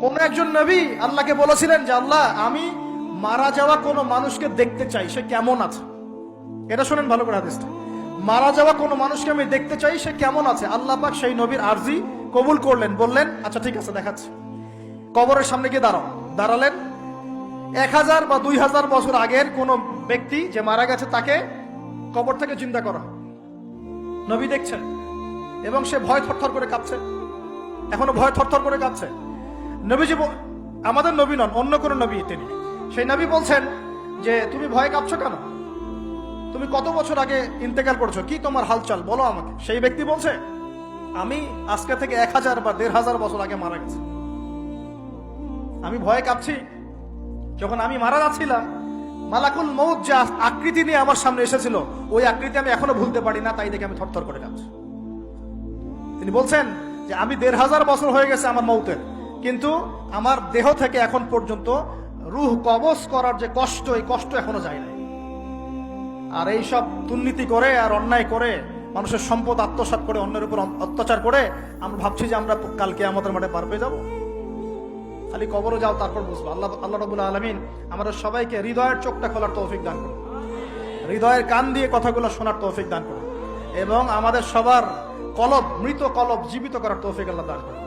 কোন একজন নবী আল্লাহকে বলেছিলেন যে আল্লাহ আমি মারা যাওয়া কোনো মানুষকে দেখতে চাই, সে কেমন আছে। এটা শোনেন ভালো করে হাদিসটা, মারা যাওয়া কোনো মানুষকে আমি দেখতে চাই, সে কেমন আছে। আল্লাহ পাক সেই নবীর আরজি কবুল করলেন, বললেন আচ্ছা ঠিক আছে দেখাচ্ছি। কবরের সামনে গিয়ে দাঁড়ালেন। 1000 বা 2000 বছর আগের কোন ব্যক্তি যে মারা গেছে তাকে কবর থেকে চিন্তা করা, নবী দেখছেন এবং সে ভয় থরথর করে কাঁপছে, এখনো ভয় থরথর করে কাঁপছে। নবীজি আমাদের নবী নন, অন্য কোন নবী তিনি। সেই নবী বলছেন যে তুমি ভয় কাঁপছো কেন, তুমি কত বছর আগে ইন্তেকাল করছো, কি তোমার হালচাল বলো আমাকে। সেই ব্যক্তি বলছে আমি আজকে থেকে 1000 বা 1500 বছর আগে মারা গেছি। আমি ভয়ে কাঁপছি, যখন আমি মারা যাচ্ছিলাম মালাকুল মউত যে আকৃতি নিয়ে আমার সামনে এসেছিল, ওই আকৃতি আমি এখনো ভুলতে পারি না, তাই দেখে আমি থরথর করে কাঁপছি। তিনি বলছেন যে আমি 1500 বছর হয়ে গেছে আমার মউতের, কিন্তু আমার দেহ থেকে এখন পর্যন্ত রূহ কবজ করার যে কষ্ট, এই কষ্ট এখনো যায় না। আর এই সব দুর্নীতি করে আর অন্যায় করে মানুষের সম্পদ আত্মসাৎ করে অন্যের উপর অত্যাচার করে আমরা ভাবছি যে আমরা কালকে আমাদের মাঠে পার পেয়ে যাবো। খালি কবরে যাও তারপর বুঝবো। আল্লাহ রাব্বুল আলামিন আমাদের সবাইকে হৃদয়ের চোখটা খোলার তৌফিক দান করুন, হৃদয়ের কান দিয়ে কথাগুলো শোনার তৌফিক দান করুন, এবং আমাদের সবার কলব, মৃত কলব জীবিত করার তৌফিক আল্লাহ দান করুন।